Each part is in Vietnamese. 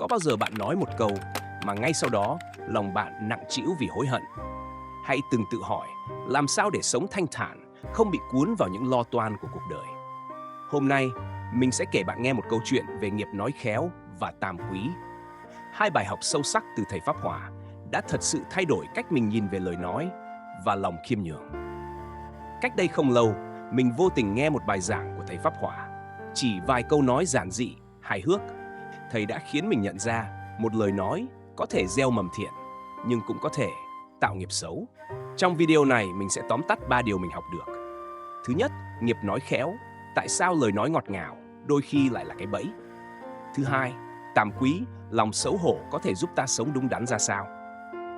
Có bao giờ bạn nói một câu mà ngay sau đó lòng bạn nặng trĩu vì hối hận? Hãy từng tự hỏi làm sao để sống thanh thản, không bị cuốn vào những lo toan của cuộc đời. Hôm nay, mình sẽ kể bạn nghe một câu chuyện về nghiệp nói khéo và tam quý. Hai bài học sâu sắc từ thầy Pháp Hòa đã thật sự thay đổi cách mình nhìn về lời nói và lòng khiêm nhường. Cách đây không lâu, mình vô tình nghe một bài giảng của thầy Pháp Hòa. Chỉ vài câu nói giản dị, hài hước, thầy đã khiến mình nhận ra một lời nói có thể gieo mầm thiện, nhưng cũng có thể tạo nghiệp xấu. Trong video này, mình sẽ tóm tắt 3 điều mình học được. Thứ nhất, nghiệp nói khéo. Tại sao lời nói ngọt ngào đôi khi lại là cái bẫy? Thứ hai, tam quý, lòng xấu hổ có thể giúp ta sống đúng đắn ra sao?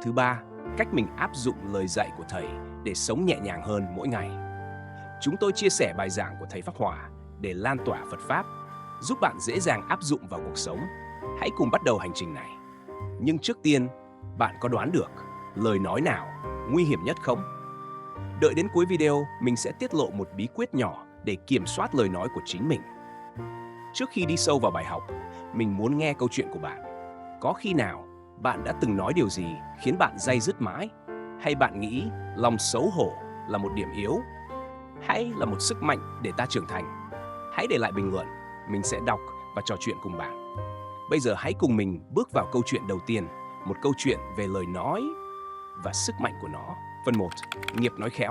Thứ ba, cách mình áp dụng lời dạy của thầy để sống nhẹ nhàng hơn mỗi ngày. Chúng tôi chia sẻ bài giảng của thầy Pháp Hòa để lan tỏa Phật Pháp, giúp bạn dễ dàng áp dụng vào cuộc sống. Hãy cùng bắt đầu hành trình này. Nhưng trước tiên, bạn có đoán được lời nói nào nguy hiểm nhất không? Đợi đến cuối video, mình sẽ tiết lộ một bí quyết nhỏ để kiểm soát lời nói của chính mình. Trước khi đi sâu vào bài học, mình muốn nghe câu chuyện của bạn. Có khi nào bạn đã từng nói điều gì khiến bạn day dứt mãi? Hay bạn nghĩ lòng xấu hổ là một điểm yếu? Hay là một sức mạnh để ta trưởng thành? Hãy để lại bình luận, mình sẽ đọc và trò chuyện cùng bạn. Bây giờ hãy cùng mình bước vào câu chuyện đầu tiên, một câu chuyện về lời nói và sức mạnh của nó. Phần 1. Nghiệp nói khéo.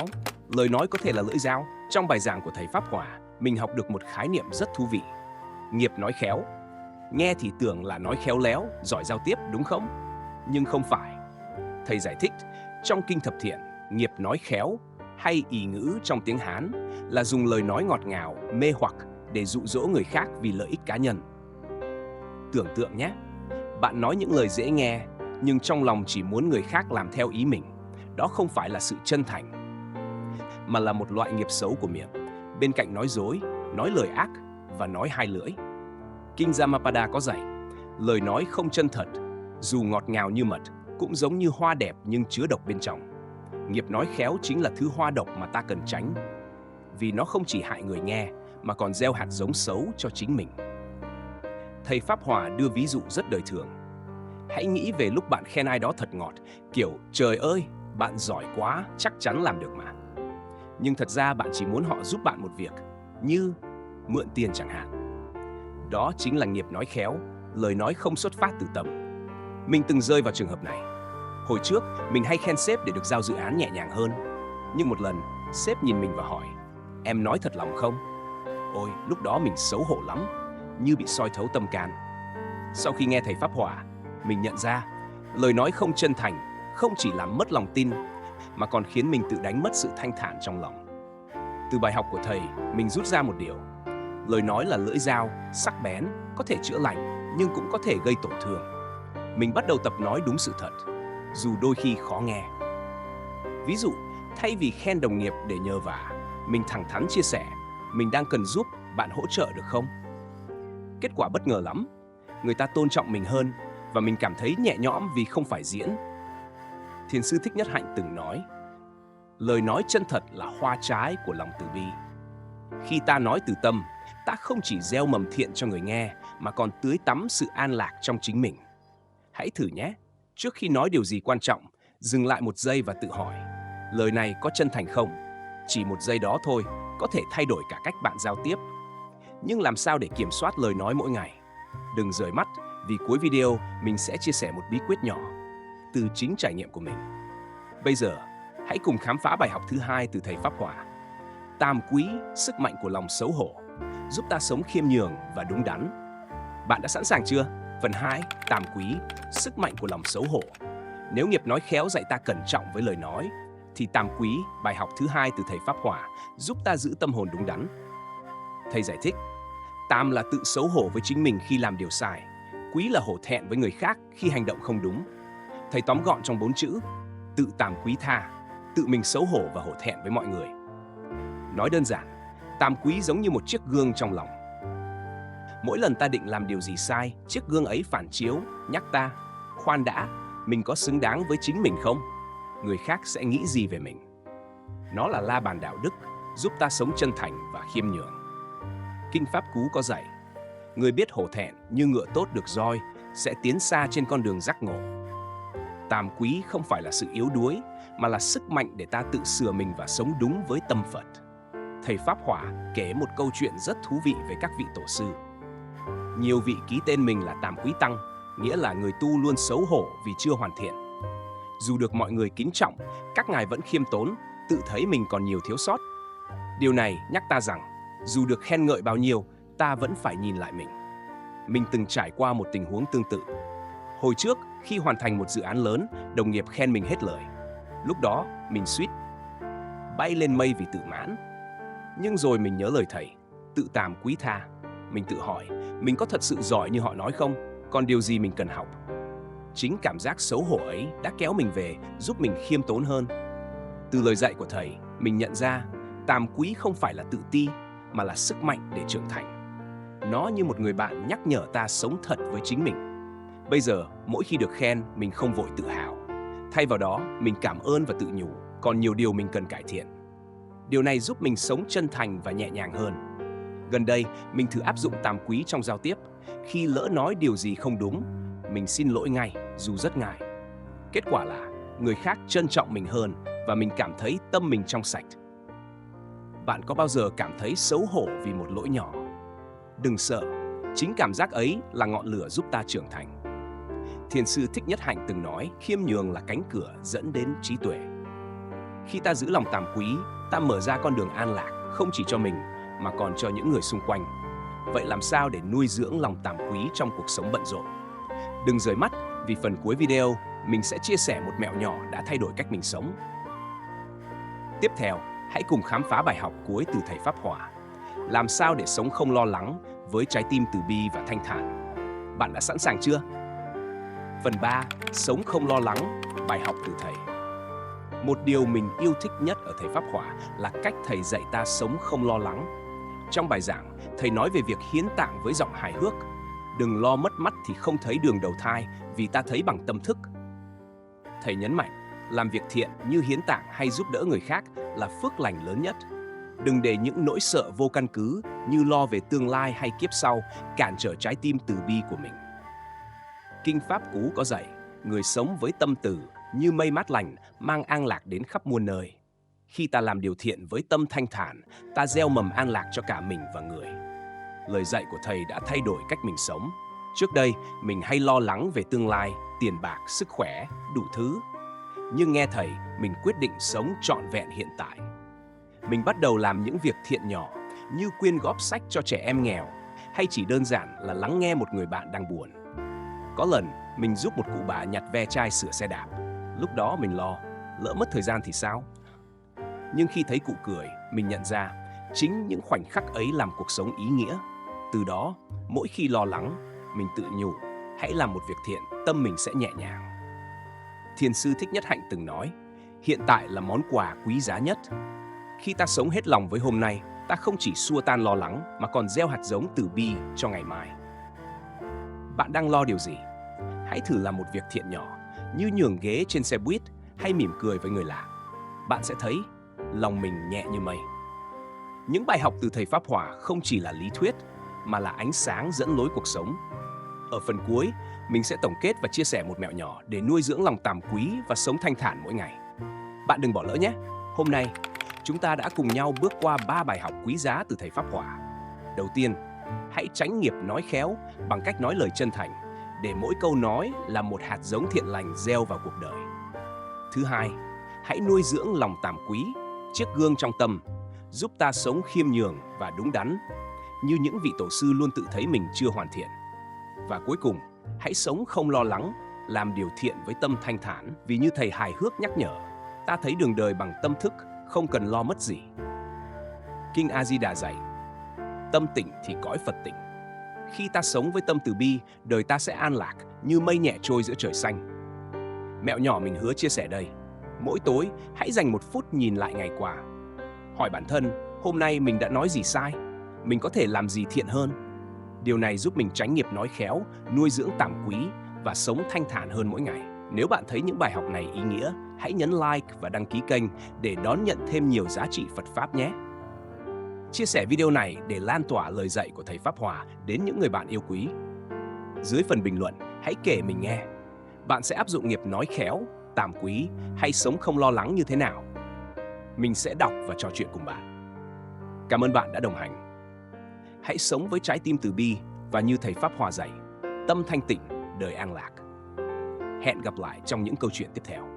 Lời nói có thể là lưỡi dao. Trong bài giảng của thầy Pháp Hòa, mình học được một khái niệm rất thú vị. Nghiệp nói khéo. Nghe thì tưởng là nói khéo léo, giỏi giao tiếp, đúng không? Nhưng không phải. Thầy giải thích, trong Kinh Thập Thiện, nghiệp nói khéo hay ỷ ngữ trong tiếng Hán là dùng lời nói ngọt ngào, mê hoặc để dụ dỗ người khác vì lợi ích cá nhân. Tưởng tượng nhé, bạn nói những lời dễ nghe, nhưng trong lòng chỉ muốn người khác làm theo ý mình. Đó không phải là sự chân thành, mà là một loại nghiệp xấu của miệng. Bên cạnh nói dối, nói lời ác và nói hai lưỡi. Kinh Dhammapada có dạy, lời nói không chân thật, dù ngọt ngào như mật, cũng giống như hoa đẹp nhưng chứa độc bên trong. Nghiệp nói khéo chính là thứ hoa độc mà ta cần tránh, vì nó không chỉ hại người nghe, mà còn gieo hạt giống xấu cho chính mình. Thầy Pháp Hòa đưa ví dụ rất đời thường. Hãy nghĩ về lúc bạn khen ai đó thật ngọt, kiểu trời ơi, bạn giỏi quá, chắc chắn làm được mà. Nhưng thật ra bạn chỉ muốn họ giúp bạn một việc, như mượn tiền chẳng hạn. Đó chính là nghiệp nói khéo, lời nói không xuất phát từ tâm. Mình từng rơi vào trường hợp này. Hồi trước, mình hay khen sếp để được giao dự án nhẹ nhàng hơn. Nhưng một lần, sếp nhìn mình và hỏi, em nói thật lòng không? Ôi, lúc đó mình xấu hổ lắm, như bị soi thấu tâm can. Sau khi nghe thầy Pháp Hòa, mình nhận ra, lời nói không chân thành không chỉ làm mất lòng tin, mà còn khiến mình tự đánh mất sự thanh thản trong lòng. Từ bài học của thầy, mình rút ra một điều. Lời nói là lưỡi dao, sắc bén, có thể chữa lành, nhưng cũng có thể gây tổn thương. Mình bắt đầu tập nói đúng sự thật, dù đôi khi khó nghe. Ví dụ, thay vì khen đồng nghiệp để nhờ vả, mình thẳng thắn chia sẻ, mình đang cần giúp, bạn hỗ trợ được không? Kết quả bất ngờ lắm, người ta tôn trọng mình hơn và mình cảm thấy nhẹ nhõm vì không phải diễn. Thiền sư Thích Nhất Hạnh từng nói, lời nói chân thật là hoa trái của lòng từ bi. Khi ta nói từ tâm, ta không chỉ gieo mầm thiện cho người nghe, mà còn tưới tắm sự an lạc trong chính mình. Hãy thử nhé, trước khi nói điều gì quan trọng, dừng lại một giây và tự hỏi, lời này có chân thành không? Chỉ một giây đó thôi, có thể thay đổi cả cách bạn giao tiếp. Nhưng làm sao để kiểm soát lời nói mỗi ngày? Đừng rời mắt, vì cuối video mình sẽ chia sẻ một bí quyết nhỏ từ chính trải nghiệm của mình. Bây giờ, hãy cùng khám phá bài học thứ 2 từ thầy Pháp Hòa. Tam quý, sức mạnh của lòng xấu hổ, giúp ta sống khiêm nhường và đúng đắn. Bạn đã sẵn sàng chưa? Phần 2, tam quý, sức mạnh của lòng xấu hổ. Nếu nghiệp nói khéo dạy ta cẩn trọng với lời nói, thì tam quý, bài học thứ 2 từ thầy Pháp Hòa, giúp ta giữ tâm hồn đúng đắn. Thầy giải thích, tam là tự xấu hổ với chính mình khi làm điều sai, quý là hổ thẹn với người khác khi hành động không đúng. Thầy tóm gọn trong 4 chữ, tự tam quý tha, tự mình xấu hổ và hổ thẹn với mọi người. Nói đơn giản, tam quý giống như một chiếc gương trong lòng. Mỗi lần ta định làm điều gì sai, chiếc gương ấy phản chiếu, nhắc ta, khoan đã, mình có xứng đáng với chính mình không? Người khác sẽ nghĩ gì về mình? Nó là la bàn đạo đức, giúp ta sống chân thành và khiêm nhường. Kinh Pháp Cú có dạy, người biết hổ thẹn như ngựa tốt được roi, sẽ tiến xa trên con đường giác ngộ. Tam quý không phải là sự yếu đuối, mà là sức mạnh để ta tự sửa mình và sống đúng với tâm Phật. Thầy Pháp Hỏa kể một câu chuyện rất thú vị về các vị tổ sư. Nhiều vị ký tên mình là Tam Quý Tăng, nghĩa là người tu luôn xấu hổ vì chưa hoàn thiện. Dù được mọi người kính trọng, các ngài vẫn khiêm tốn, tự thấy mình còn nhiều thiếu sót. Điều này nhắc ta rằng, dù được khen ngợi bao nhiêu, ta vẫn phải nhìn lại mình. Mình từng trải qua một tình huống tương tự. Hồi trước, khi hoàn thành một dự án lớn, đồng nghiệp khen mình hết lời. Lúc đó, mình suýt bay lên mây vì tự mãn. Nhưng rồi mình nhớ lời thầy, tự tàm quý tha. Mình tự hỏi, mình có thật sự giỏi như họ nói không? Còn điều gì mình cần học? Chính cảm giác xấu hổ ấy đã kéo mình về, giúp mình khiêm tốn hơn. Từ lời dạy của thầy, mình nhận ra tàm quý không phải là tự ti, mà là sức mạnh để trưởng thành. Nó như một người bạn nhắc nhở ta sống thật với chính mình. Bây giờ, mỗi khi được khen, mình không vội tự hào. Thay vào đó, mình cảm ơn và tự nhủ, còn nhiều điều mình cần cải thiện. Điều này giúp mình sống chân thành và nhẹ nhàng hơn. Gần đây, mình thử áp dụng tàm quý trong giao tiếp. Khi lỡ nói điều gì không đúng, mình xin lỗi ngay, dù rất ngại. Kết quả là, người khác trân trọng mình hơn và mình cảm thấy tâm mình trong sạch. Bạn có bao giờ cảm thấy xấu hổ vì một lỗi nhỏ? Đừng sợ, chính cảm giác ấy là ngọn lửa giúp ta trưởng thành. Thiền sư Thích Nhất Hạnh từng nói, khiêm nhường là cánh cửa dẫn đến trí tuệ. Khi ta giữ lòng tàm quý, ta mở ra con đường an lạc, không chỉ cho mình, mà còn cho những người xung quanh. Vậy làm sao để nuôi dưỡng lòng tàm quý trong cuộc sống bận rộn? Đừng rời mắt, vì phần cuối video, mình sẽ chia sẻ một mẹo nhỏ đã thay đổi cách mình sống. Tiếp theo, hãy cùng khám phá bài học cuối từ thầy Pháp Hỏa. Làm sao để sống không lo lắng với trái tim từ bi và thanh thản? Bạn đã sẵn sàng chưa? Phần 3. Sống không lo lắng, bài học từ thầy. Một điều mình yêu thích nhất ở thầy Pháp Hỏa là cách thầy dạy ta sống không lo lắng. Trong bài giảng, thầy nói về việc hiến tạng với giọng hài hước. Đừng lo mất mắt thì không thấy đường đầu thai, vì ta thấy bằng tâm thức. Thầy nhấn mạnh, làm việc thiện như hiến tạng hay giúp đỡ người khác là phước lành lớn nhất. Đừng để những nỗi sợ vô căn cứ như lo về tương lai hay kiếp sau cản trở trái tim từ bi của mình. Kinh Pháp Cú có dạy, người sống với tâm từ như mây mát lành mang an lạc đến khắp muôn nơi. Khi ta làm điều thiện với tâm thanh thản, ta gieo mầm an lạc cho cả mình và người. Lời dạy của thầy đã thay đổi cách mình sống. Trước đây, mình hay lo lắng về tương lai, tiền bạc, sức khỏe, đủ thứ. Nhưng nghe thầy, mình quyết định sống trọn vẹn hiện tại. Mình bắt đầu làm những việc thiện nhỏ như quyên góp sách cho trẻ em nghèo hay chỉ đơn giản là lắng nghe một người bạn đang buồn. Có lần, mình giúp một cụ bà nhặt ve chai sửa xe đạp. Lúc đó mình lo, lỡ mất thời gian thì sao? Nhưng khi thấy cụ cười, mình nhận ra chính những khoảnh khắc ấy làm cuộc sống ý nghĩa. Từ đó, mỗi khi lo lắng, mình tự nhủ, hãy làm một việc thiện, tâm mình sẽ nhẹ nhàng. Thiền sư Thích Nhất Hạnh từng nói, hiện tại là món quà quý giá nhất. Khi ta sống hết lòng với hôm nay, ta không chỉ xua tan lo lắng mà còn gieo hạt giống từ bi cho ngày mai. Bạn đang lo điều gì? Hãy thử làm một việc thiện nhỏ, như nhường ghế trên xe buýt hay mỉm cười với người lạ. Bạn sẽ thấy lòng mình nhẹ như mây. Những bài học từ thầy Pháp Hỏa không chỉ là lý thuyết, mà là ánh sáng dẫn lối cuộc sống. Ở phần cuối, mình sẽ tổng kết và chia sẻ một mẹo nhỏ để nuôi dưỡng lòng tàm quý và sống thanh thản mỗi ngày. Bạn đừng bỏ lỡ nhé! Hôm nay, chúng ta đã cùng nhau bước qua 3 bài học quý giá từ thầy Pháp Hỏa. Đầu tiên, hãy tránh nghiệp nói khéo bằng cách nói lời chân thành, để mỗi câu nói là một hạt giống thiện lành gieo vào cuộc đời. Thứ hai, hãy nuôi dưỡng lòng tàm quý, chiếc gương trong tâm, giúp ta sống khiêm nhường và đúng đắn, như những vị tổ sư luôn tự thấy mình chưa hoàn thiện. Và cuối cùng, hãy sống không lo lắng, làm điều thiện với tâm thanh thản, vì như thầy hài hước nhắc nhở, ta thấy đường đời bằng tâm thức, không cần lo mất gì. Kinh A Di Đà dạy, tâm tỉnh thì cõi Phật tỉnh. Khi ta sống với tâm từ bi, đời ta sẽ an lạc như mây nhẹ trôi giữa trời xanh. Mẹo nhỏ mình hứa chia sẻ đây. Mỗi tối, hãy dành 1 phút nhìn lại ngày qua. Hỏi bản thân, hôm nay mình đã nói gì sai? Mình có thể làm gì thiện hơn? Điều này giúp mình tránh nghiệp nói khéo, nuôi dưỡng tàm quý và sống thanh thản hơn mỗi ngày. Nếu bạn thấy những bài học này ý nghĩa, hãy nhấn like và đăng ký kênh để đón nhận thêm nhiều giá trị Phật Pháp nhé. Chia sẻ video này để lan tỏa lời dạy của thầy Pháp Hỏa đến những người bạn yêu quý. Dưới phần bình luận, hãy kể mình nghe. Bạn sẽ áp dụng nghiệp nói khéo, tàm quý hay sống không lo lắng như thế nào? Mình sẽ đọc và trò chuyện cùng bạn. Cảm ơn bạn đã đồng hành. Hãy sống với trái tim từ bi và như thầy Pháp Hòa dạy, tâm thanh tịnh, đời an lạc. Hẹn gặp lại trong những câu chuyện tiếp theo.